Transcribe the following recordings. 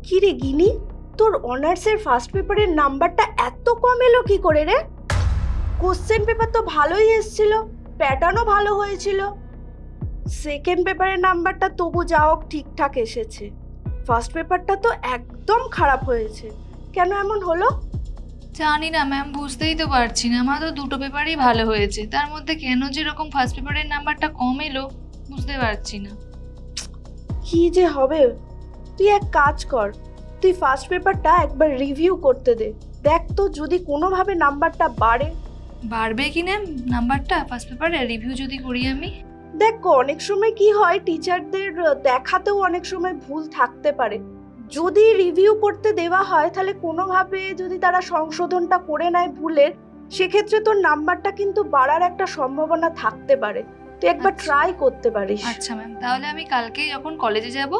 কি রে গিনি, তোর অনার্সের ফার্স্ট পেপারের নাম্বারটা এত কম এলো কি করে রে? কোশ্চেন পেপার তো ভালোই এসেছিল, প্যাটার্নও ভালো হয়েছিল। সেকেন্ড পেপারের নাম্বারটা তবু যা হোক ঠিকঠাক এসেছে, ফার্স্ট পেপারটা তো একদম খারাপ হয়েছে। কেন এমন হলো? জানি না ম্যাম, বুঝতেই তো পারছি না। আমার তো দুটো পেপারই ভালো হয়েছে, তার মধ্যে কেন যেরকম ফার্স্ট পেপারের নাম্বারটা কম এলো বুঝতে পারছি না। কি যে হবে, তুই এক কাজ কর, তুই ফার্স্ট পেপারটা একবার রিভিউ করতে দে, দেখ তো যদি কোনোভাবে নাম্বারটা বাড়ে। বাড়বে কি না নাম্বারটা ফার্স্ট পেপারে রিভিউ যদি করি আমি? দেখ অনেক সময় কি হয়, টিচারদের দেখাতেও অনেক সময় ভুল থাকতে পারে। যদি রিভিউ করতে দেওয়া হয় তাহলে কোনোভাবে যদি তারা সংশোধনটা করে নেয় ভুলের, সেক্ষেত্রে তোর নাম্বারটা কিন্তু বাড়ার একটা সম্ভাবনা থাকতে পারে। তুই একবার আচ্ছা। ট্রাই করতে পারিস। আচ্ছা ম্যাম, তাহলে আমি কালকে যখন কলেজে যাব,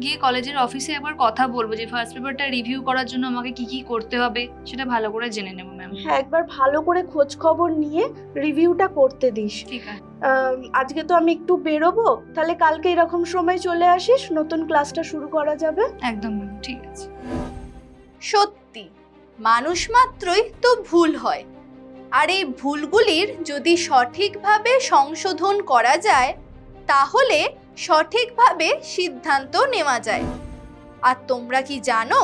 গিয়ে কলেজের অফিসে একবার কথা বলবো যে ফার্স্ট পেপারটা রিভিউ করার জন্য আমাকে কি কি করতে হবে সেটা ভালো করে জেনে নেব ম্যাম। হ্যাঁ, একবার ভালো করে খোঁজ খবর নিয়ে রিভিউটা করতে দিস। ঠিক আছে। আজকে তো আমি একটু বেরোবো, তাহলে কালকে এরকম সময় চলে আসিস, নতুন ক্লাসটা শুরু করা যাবে। একদম ম্যাম, ঠিক আছে। সত্যি মানুষ মাত্রই তো ভুল হয়, আর এই ভুলগুলির যদি সঠিকভাবে সংশোধন করা যায় তাহলে সঠিকভাবে সিদ্ধান্ত নেওয়া যায়। আর তোমরা কি জানো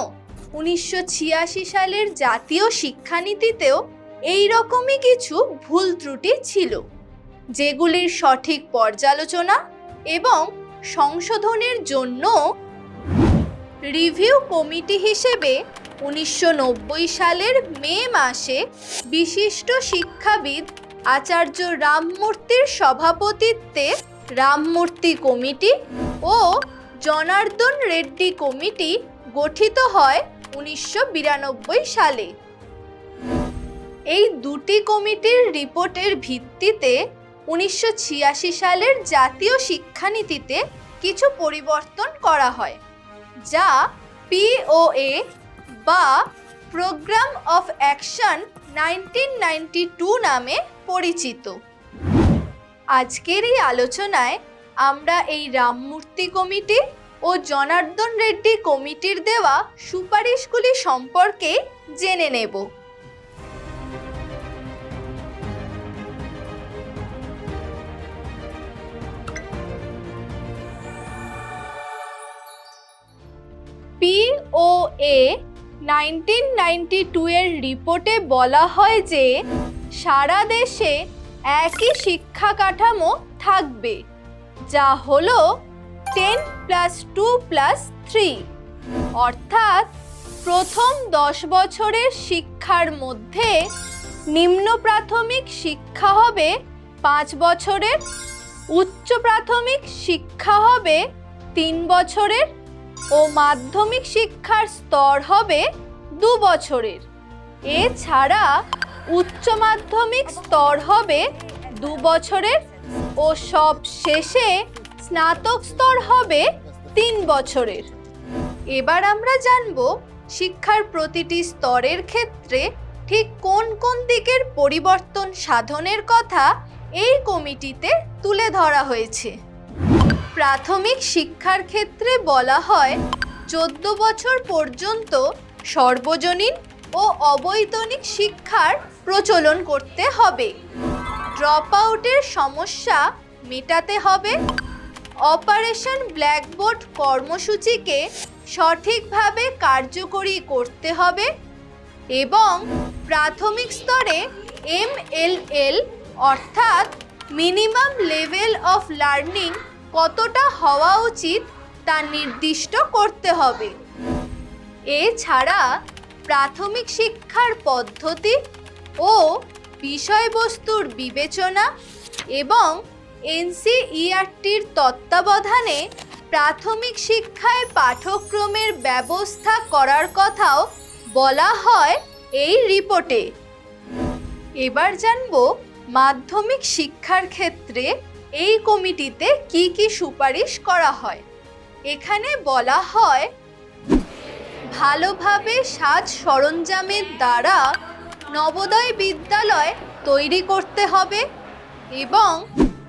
1986 সালের জাতীয় শিক্ষানীতিতেও এই রকমই কিছু ভুল ত্রুটি ছিল, যেগুলির সঠিক পর্যালোচনা এবং সংশোধনের জন্য রিভিউ কমিটি হিসেবে 1990 সালের মে মাসে বিশিষ্ট শিক্ষাবিদ আচার্য রামমূর্তির সভাপতিত্বে রামমূর্তি কমিটি ও জনার্দন রেড্ডি কমিটি গঠিত হয় 1992 সালে। এই দুটি কমিটির রিপোর্টের ভিত্তিতে 1986 সালের জাতীয় শিক্ষানীতিতে কিছু পরিবর্তন করা হয়, যা POA বা প্রোগ্রাম অফ অ্যাকশন 1992 নামে পরিচিত। আজকের এই আলোচনায় আমরা এই রামমূর্তি কমিটি ও জনার্দন রেড্ডি কমিটির দেওয়া সুপারিশগুলি সম্পর্কে জেনে নেব। POA 1992 এর রিপোর্টে বলা হয় যে সারা দেশে একই শিক্ষা কাঠামো থাকবে, যা হলো 10+2+3, অর্থাৎ প্রথম 10 বছরের শিক্ষার মধ্যে নিম্ন প্রাথমিক শিক্ষা হবে 5 বছরের, উচ্চ প্রাথমিক শিক্ষা হবে 3 বছরের ও মাধ্যমিক শিক্ষার স্তর হবে 2 বছরের। এছাড়া উচ্চ মাধ্যমিক স্তর হবে 2 বছরের ও সব শেষে স্নাতক স্তর হবে 3 বছরের। এবার আমরা জানব শিক্ষার প্রতিটি স্তরের ক্ষেত্রে ঠিক কোন কোন দিকের পরিবর্তন সাধনের কথা এই কমিটিতে তুলে ধরা হয়েছে। প্রাথমিক শিক্ষার ক্ষেত্রে বলা হয় 14 বছর পর্যন্ত সর্বজনীন ও অবৈতনিক শিক্ষার প্রচলন করতে হবে, ড্রপ আউটের সমস্যা মেটাতে হবে, অপারেশন ব্ল্যাকবোর্ড কর্মসূচিকে সঠিকভাবে কার্যকরী করতে হবে এবং প্রাথমিক স্তরে MLL অর্থাৎ মিনিমাম লেভেল অফ লার্নিং কতটা হওয়া উচিত তা নির্দিষ্ট করতে হবে। এছাড়া প্রাথমিক শিক্ষার পদ্ধতি ও বিষয়বস্তুর বিবেচনা এবং NCERTর তত্ত্বাবধানে প্রাথমিক শিক্ষায় পাঠ্যক্রমের ব্যবস্থা করার কথাও বলা হয় এই রিপোর্টে। এবার জানব মাধ্যমিক শিক্ষার ক্ষেত্রে এই কমিটিতে কি কি সুপারিশ করা হয়। এখানে বলা হয় ভালোভাবে সাজ সরঞ্জামের দ্বারা নবোদয় বিদ্যালয় তৈরি করতে হবে এবং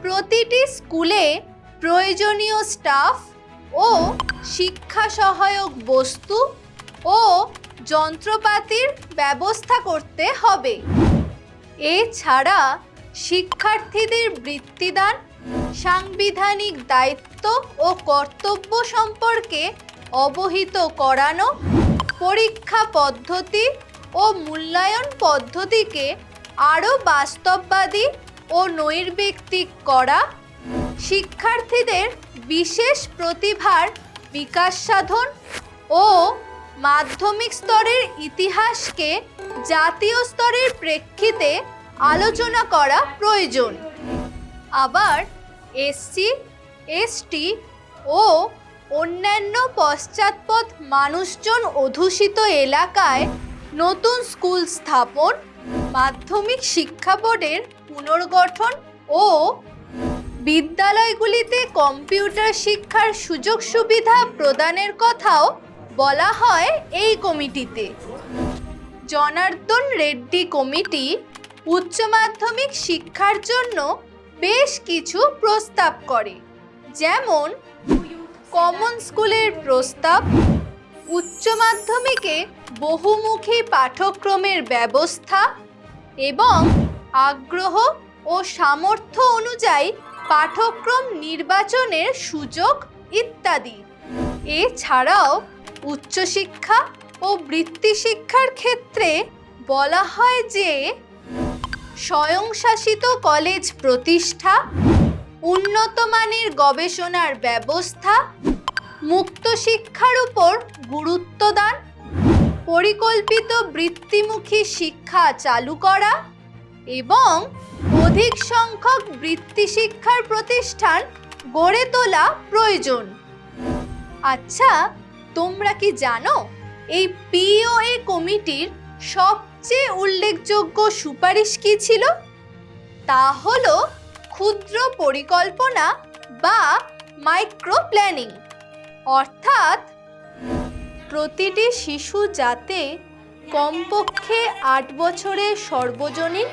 প্রতিটি স্কুলে প্রয়োজনীয় স্টাফ ও শিক্ষা সহায়ক বস্তু ও যন্ত্রপাতির ব্যবস্থা করতে হবে। এছাড়া শিক্ষার্থীদের বৃত্তিদান, সাংবিধানিক দায়িত্ব ও কর্তব্য সম্পর্কে অবহিত করানো, পরীক্ষা পদ্ধতি ও মূল্যায়ন পদ্ধতিকে আরও বাস্তববাদী ও নৈর্ব্যক্তিক করা, শিক্ষার্থীদের বিশেষ প্রতিভার বিকাশ সাধন ও মাধ্যমিক স্তরের ইতিহাসকে জাতীয় স্তরের প্রেক্ষিতে আলোচনা করা প্রয়োজন। আবার এসসি, এসটি ও অন্যান্য পশ্চাৎপদ মানুষজন অধ্যুষিত এলাকায় নতুন স্কুল স্থাপন, মাধ্যমিক শিক্ষা বোর্ডের পুনর্গঠন ও বিদ্যালয়গুলিতে কম্পিউটার শিক্ষার সুযোগ সুবিধা প্রদানের কথাও বলা হয় এই কমিটিতে। জনার্দন রেড্ডি কমিটি উচ্চ মাধ্যমিক শিক্ষার জন্য বেশ কিছু প্রস্তাব করে, যেমন কমন স্কুলের প্রস্তাব, উচ্চ মাধ্যমিকে বহুমুখী পাঠ্যক্রমের ব্যবস্থা এবং আগ্রহ ও সামর্থ্য অনুযায়ী পাঠ্যক্রম নির্বাচনের সুযোগ ইত্যাদি। এছাড়াও উচ্চশিক্ষা ও বৃত্তি শিক্ষার ক্ষেত্রে বলা হয় যে স্বয়ংশাসিত কলেজ প্রতিষ্ঠা, উন্নত মানের গবেষণার ব্যবস্থা, মুক্ত শিক্ষার উপর গুরুত্ব দান, পরিকল্পিত বৃত্তিমুখী শিক্ষা চালু করা এবং অধিক সংখ্যক বৃত্তি শিক্ষার প্রতিষ্ঠান গড়ে তোলা প্রয়োজন। আচ্ছা, তোমরা কি জানো এই পিওএ কমিটির সবচেয়ে উল্লেখযোগ্য সুপারিশ কি ছিল? তা হলো ক্ষুদ্র পরিকল্পনা বা মাইক্রো প্ল্যানিং, অর্থাৎ প্রতিটি শিশু যাতে কমপক্ষে 8 বছরের সর্বজনীন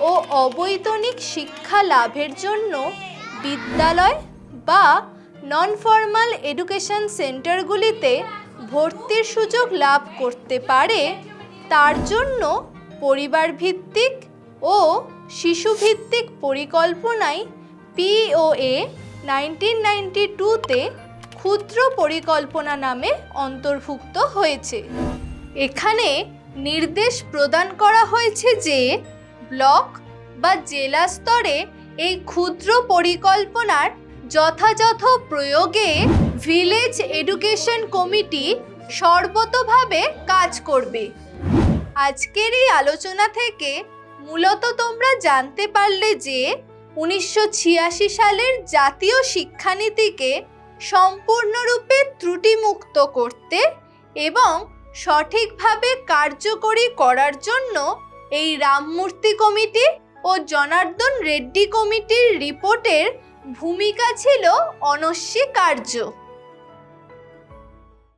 ও অবৈতনিক শিক্ষা লাভের জন্য বিদ্যালয় বা নন ফর্মাল এডুকেশন সেন্টারগুলিতে ভর্তির সুযোগ লাভ করতে পারে, তার জন্য পরিবার ভিত্তিক ও শিশুভিত্তিক পরিকল্পনায় পিওএ 1992-তে ক্ষুদ্র পরিকল্পনা নামে অন্তর্ভুক্ত হয়েছে। এখানে নির্দেশ প্রদান করা হয়েছে যে ব্লক বা জেলা স্তরে এই ক্ষুদ্র পরিকল্পনার যথাযথ প্রয়োগে ভিলেজ এডুকেশন কমিটি সর্বতোভাবে কাজ করবে। আজকের এই আলোচনা থেকে মূলত তোমরা জানতে পারলে যে 1986 সালের জাতীয় শিক্ষানীতিকে সম্পূর্ণরূপে ত্রুটিমুক্ত করতে এবং সঠিকভাবে কার্যকরী করার জন্য এই রামমূর্তি কমিটি ও জনার্দন রেড্ডি কমিটির রিপোর্টের ভূমিকা ছিল অনস্বীকার্য।